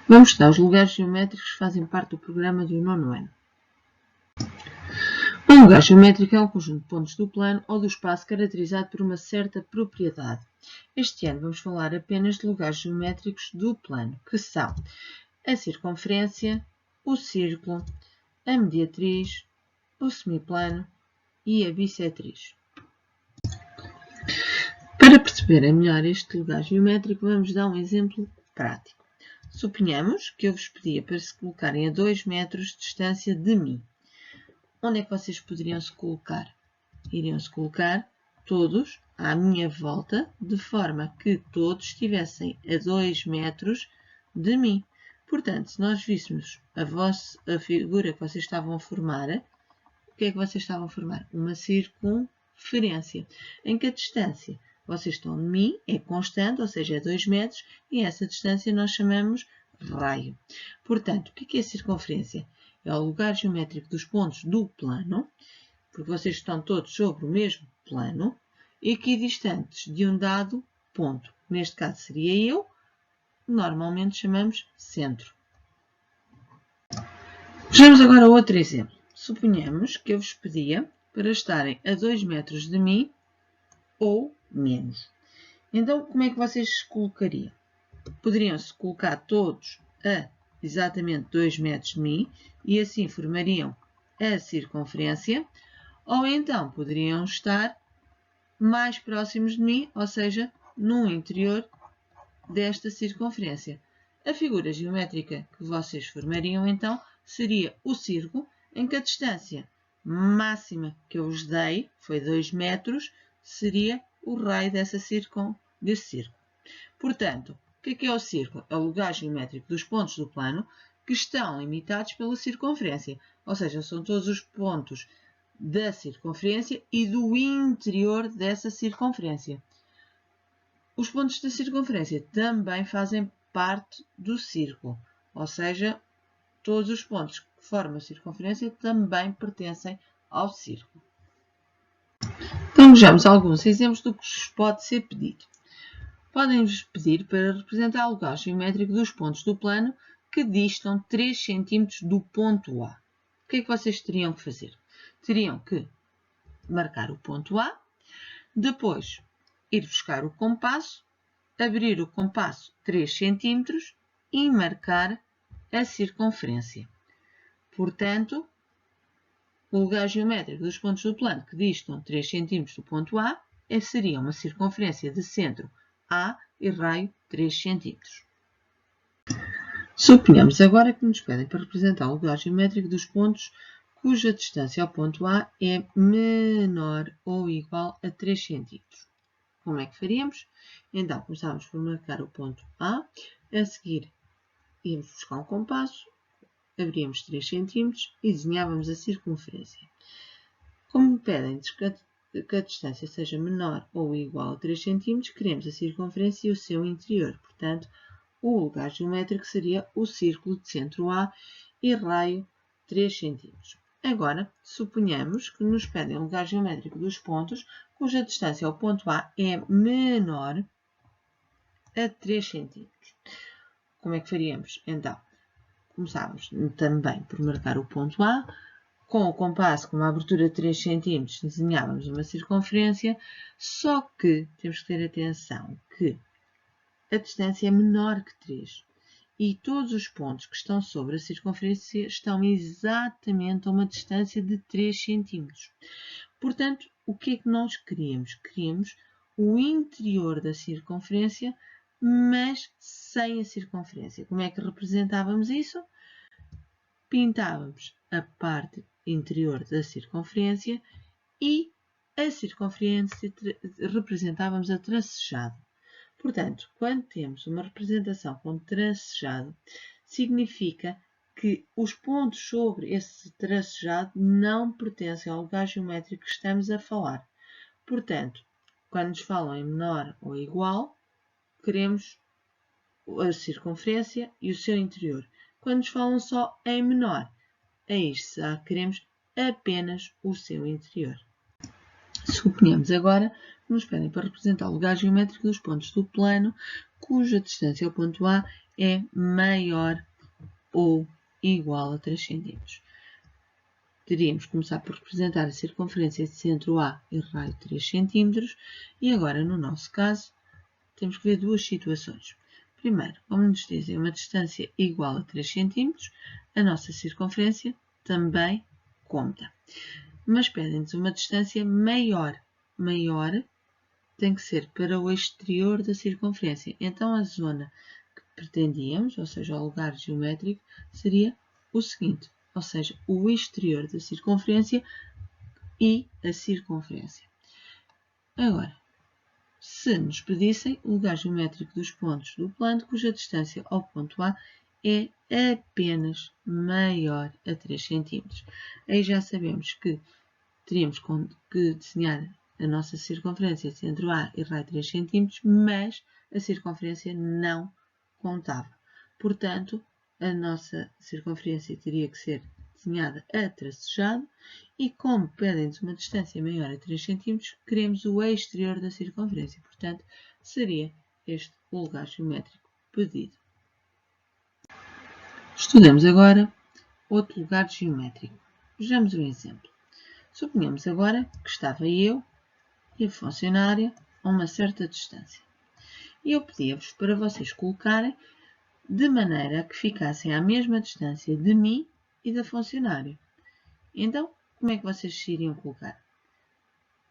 Vamos estudar os lugares geométricos que fazem parte do programa do 9º ano. Um lugar geométrico é um conjunto de pontos do plano ou do espaço caracterizado por uma certa propriedade. Este ano vamos falar apenas de lugares geométricos do plano, que são a circunferência, o círculo, a mediatriz, o semiplano e a bissetriz. Para perceberem melhor este lugar geométrico, vamos dar um exemplo prático. Suponhamos que eu vos pedia para se colocarem a 2 metros de distância de mim. Onde é que vocês poderiam se colocar? Iriam se colocar todos à minha volta, de forma que todos estivessem a 2 metros de mim. Portanto, se nós víssemos a figura que vocês estavam a formar, o que é que vocês estavam a formar? Uma circunferência, em que a distância vocês estão de mim é constante, ou seja, é 2 metros, e essa distância nós chamamos raio. Portanto, o que é a circunferência? É o lugar geométrico dos pontos do plano, porque vocês estão todos sobre o mesmo plano, equidistantes de um dado ponto. Neste caso seria eu, normalmente chamamos centro. Vejamos agora outro exemplo. Suponhamos que eu vos pedia para estarem a 2 metros de mim ou menos. Então, como é que vocês se colocariam? Poderiam se colocar todos a exatamente 2 metros de mim e assim formariam a circunferência, ou então poderiam estar mais próximos de mim, ou seja, no interior desta circunferência. A figura geométrica que vocês formariam então seria o círculo, em que a distância máxima que eu vos dei foi 2 metros, seria o raio desse círculo. Portanto, o que é o círculo? É o lugar geométrico dos pontos do plano que estão limitados pela circunferência, ou seja, são todos os pontos da circunferência e do interior dessa circunferência. Os pontos da circunferência também fazem parte do círculo, ou seja, todos os pontos que formam a circunferência também pertencem ao círculo. Então vejamos alguns exemplos do que vos pode ser pedido. Podem-vos pedir para representar o lugar geométrico dos pontos do plano que distam 3 cm do ponto A. O que é que vocês teriam que fazer? Teriam que marcar o ponto A, depois ir buscar o compasso, abrir o compasso 3 cm e marcar a circunferência. Portanto, o lugar geométrico dos pontos do plano que distam 3 cm do ponto A seria uma circunferência de centro A e raio 3 cm. Suponhamos agora que nos pedem para representar o lugar geométrico dos pontos cuja distância ao ponto A é menor ou igual a 3 cm. Como é que faríamos? Então, começávamos por marcar o ponto A, a seguir íamos buscar um compasso, abríamos 3 cm e desenhávamos a circunferência. Como me pedem que a distância seja menor ou igual a 3 cm, queremos a circunferência e o seu interior. Portanto, o lugar geométrico seria o círculo de centro A e raio 3 cm. Agora, suponhamos que nos pedem o lugar geométrico dos pontos cuja distância ao ponto A é menor a 3 cm. Como é que faríamos? Então, começávamos também por marcar o ponto A, com o compasso com uma abertura de 3 cm desenhávamos uma circunferência, só que temos que ter atenção que a distância é menor que 3 e todos os pontos que estão sobre a circunferência estão exatamente a uma distância de 3 cm. Portanto, o que é que nós queríamos? Queríamos o interior da circunferência, mas sem a circunferência. Como é que representávamos isso? Pintávamos a parte interior da circunferência e a circunferência representávamos a tracejado. Portanto, quando temos uma representação com tracejado, significa que os pontos sobre esse tracejado não pertencem ao lugar geométrico que estamos a falar. Portanto, quando nos falam em menor ou igual, queremos a circunferência e o seu interior. Quando nos falam só em menor, aí já queremos apenas o seu interior. Suponhamos agora que nos pedem para representar o lugar geométrico dos pontos do plano cuja distância ao ponto A é maior ou igual a 3 cm. Teríamos que começar por representar a circunferência de centro A e raio 3 cm. E agora, no nosso caso, temos que ver duas situações. Primeiro, como nos dizem uma distância igual a 3 cm, a nossa circunferência também conta. Mas pedem-nos uma distância maior. Maior tem que ser para o exterior da circunferência. Então, a zona que pretendíamos, ou seja, o lugar geométrico, seria o seguinte, ou seja, o exterior da circunferência e a circunferência. Agora, se nos pedissem o lugar geométrico dos pontos do plano cuja distância ao ponto A é apenas maior a 3 cm. Aí já sabemos que teríamos que desenhar a nossa circunferência centro A e raio 3 cm, mas a circunferência não contava. Portanto, a nossa circunferência teria que ser desenhada a tracejado e, como pedem-nos uma distância maior a 3 cm, queremos o exterior da circunferência. Portanto, seria este o lugar geométrico pedido. Estudemos agora outro lugar geométrico. Vejamos um exemplo. Suponhamos agora que estava eu e a funcionária a uma certa distância. E eu pedia-vos para vocês colocarem de maneira a que ficassem à mesma distância de mim e da funcionária. Então, como é que vocês se iriam colocar?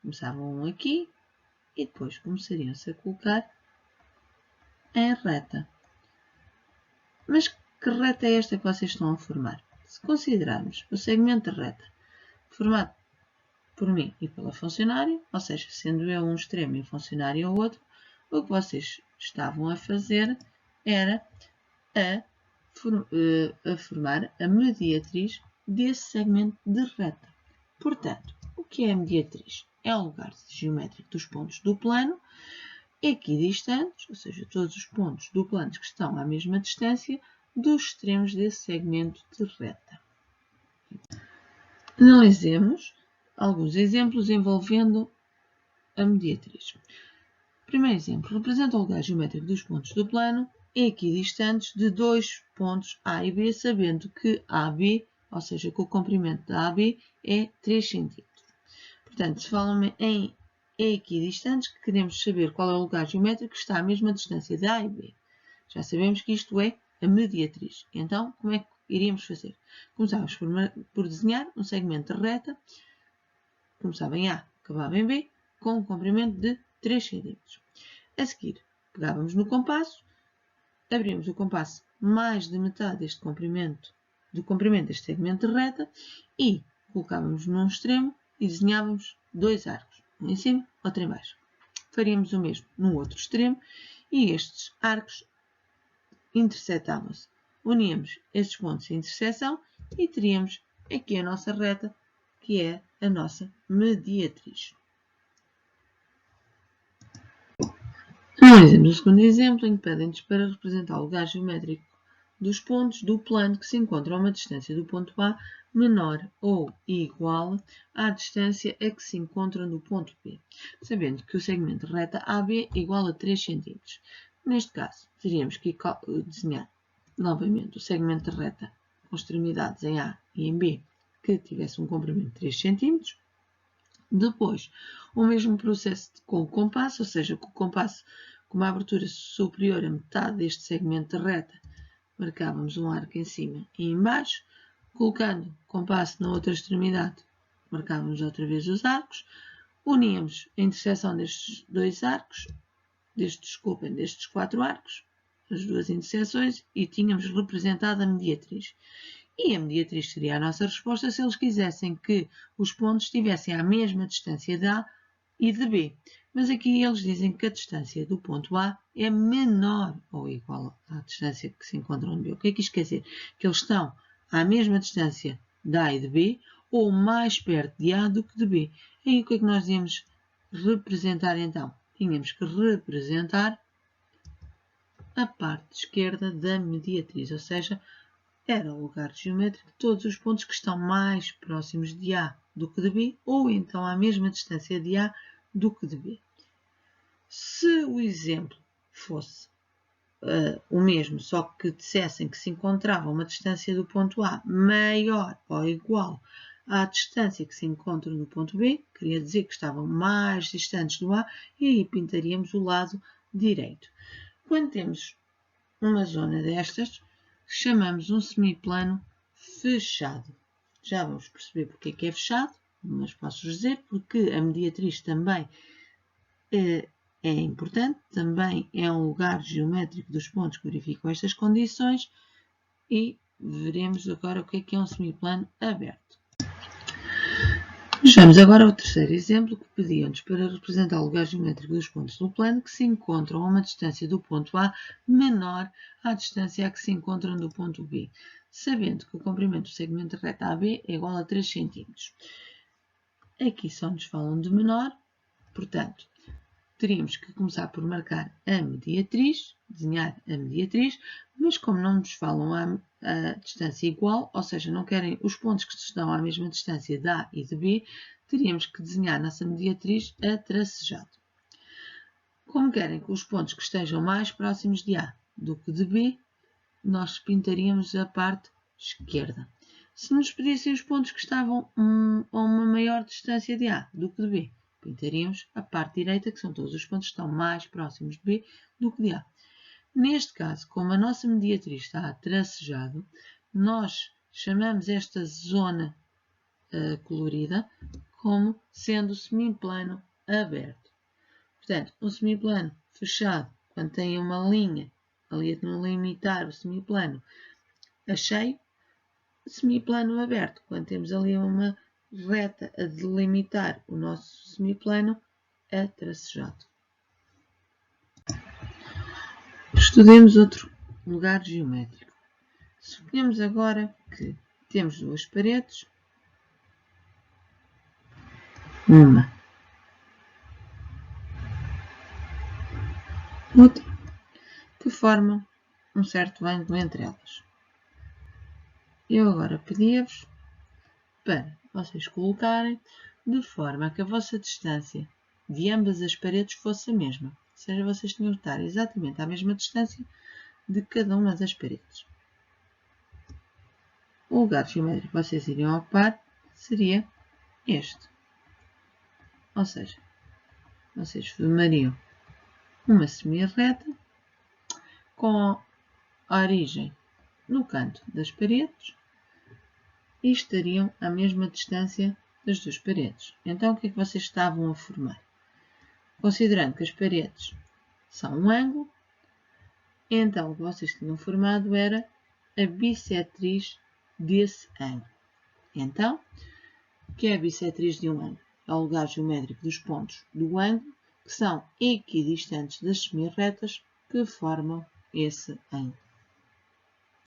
Começavam aqui e depois começariam-se a colocar em reta. Mas que reta é esta que vocês estão a formar? Se considerarmos o segmento de reta formado por mim e pela funcionária, ou seja, sendo eu um extremo e a funcionária o outro, o que vocês estavam a fazer era a formar a mediatriz desse segmento de reta. Portanto, o que é a mediatriz? É o lugar geométrico dos pontos do plano equidistantes, ou seja, todos os pontos do plano que estão à mesma distância dos extremos desse segmento de reta. Analisemos alguns exemplos envolvendo a mediatriz. Primeiro exemplo, representa o lugar geométrico dos pontos do plano equidistantes de dois pontos A e B, sabendo que AB, ou seja, que o comprimento da AB é 3 cm. Portanto, se falam em equidistantes, que queremos saber qual é o lugar geométrico que está à mesma distância de A e B. Já sabemos que isto é a mediatriz. Então, como é que iríamos fazer? Começávamos por desenhar um segmento de reta, começava em A, acabava em B, com um comprimento de 3 cm. A seguir, pegávamos no compasso, abríamos o compasso mais de metade deste comprimento, do comprimento deste segmento de reta e colocávamos num extremo e desenhávamos dois arcos, um em cima, outro em baixo. Faríamos o mesmo no outro extremo e estes arcos intersetavam-se. Uníamos estes pontos de interseção e teríamos aqui a nossa reta, que é a nossa mediatriz. Analisemos o segundo exemplo, em que pedem-nos para representar o lugar geométrico dos pontos do plano que se encontram a uma distância do ponto A menor ou igual à distância a que se encontram do ponto B, sabendo que o segmento de reta AB é igual a 3 cm. Neste caso, teríamos que desenhar novamente o segmento de reta com extremidades em A e em B que tivesse um comprimento de 3 cm. Depois, o mesmo processo com o compasso, ou seja, com o compasso com uma abertura superior a metade deste segmento de reta, marcávamos um arco em cima e em baixo, colocando o compasso na outra extremidade, marcávamos outra vez os arcos, uníamos a interseção destes dois arcos, destes quatro arcos, as duas interseções, e tínhamos representado a mediatriz. E a mediatriz seria a nossa resposta se eles quisessem que os pontos estivessem à mesma distância de A e de B. Mas aqui eles dizem que a distância do ponto A é menor ou igual à distância que se encontra no B. O que é que isto quer dizer? Que eles estão à mesma distância de A e de B ou mais perto de A do que de B. E o que é que nós íamos representar então? Tínhamos que representar a parte esquerda da mediatriz, ou seja, era o lugar geométrico de todos os pontos que estão mais próximos de A do que de B, ou então à mesma distância de A do que de B. Se o exemplo fosse o mesmo, só que dissessem que se encontrava uma distância do ponto A maior ou igual à distância que se encontra no ponto B, queria dizer que estavam mais distantes do A, e aí pintaríamos o lado direito. Quando temos uma zona destas, chamamos um semiplano fechado. Já vamos perceber porque é que é fechado, mas posso dizer porque a mediatriz também é importante, também é um lugar geométrico dos pontos que verificam estas condições, e veremos agora o que é um semiplano aberto. Vejamos agora o terceiro exemplo, que pediam-nos para representar o lugar geométrico dos pontos do plano que se encontram a uma distância do ponto A menor à distância a que se encontram do ponto B, sabendo que o comprimento do segmento da reta AB é igual a 3 cm. Aqui só nos falam de menor, portanto, teríamos que começar por marcar a mediatriz, desenhar a mediatriz, mas como não nos falam a distância igual, ou seja, não querem os pontos que estão à mesma distância de A e de B, teríamos que desenhar a nossa mediatriz a tracejado. Como querem que os pontos que estejam mais próximos de A do que de B, nós pintaríamos a parte esquerda. Se nos pedissem os pontos que estavam a uma maior distância de A do que de B, pintaríamos a parte direita, que são todos os pontos que estão mais próximos de B do que de A. Neste caso, como a nossa mediatriz está a tracejado, nós chamamos esta zona colorida como sendo semiplano aberto. Portanto, um semiplano fechado, quando tem uma linha ali a delimitar o semiplano a cheio, semiplano aberto, quando temos ali uma reta a delimitar o nosso semiplano a tracejado. Estudemos outro lugar geométrico. Suponhamos agora que temos duas paredes, uma, outra, que formam um certo ângulo entre elas. Eu agora pedia-vos para vocês colocarem de forma que a vossa distância de ambas as paredes fosse a mesma. Ou seja, vocês tinham que estar exatamente à mesma distância de cada uma das paredes. O lugar geométrico que vocês iriam ocupar seria este. Ou seja, vocês formariam uma semi-reta com a origem no canto das paredes e estariam à mesma distância das duas paredes. Então, o que é que vocês estavam a formar? Considerando que as paredes são um ângulo, então o que vocês tinham formado era a bissetriz desse ângulo. Então, o que é a bissetriz de um ângulo? É o lugar geométrico dos pontos do ângulo que são equidistantes das semi-retas que formam esse ângulo.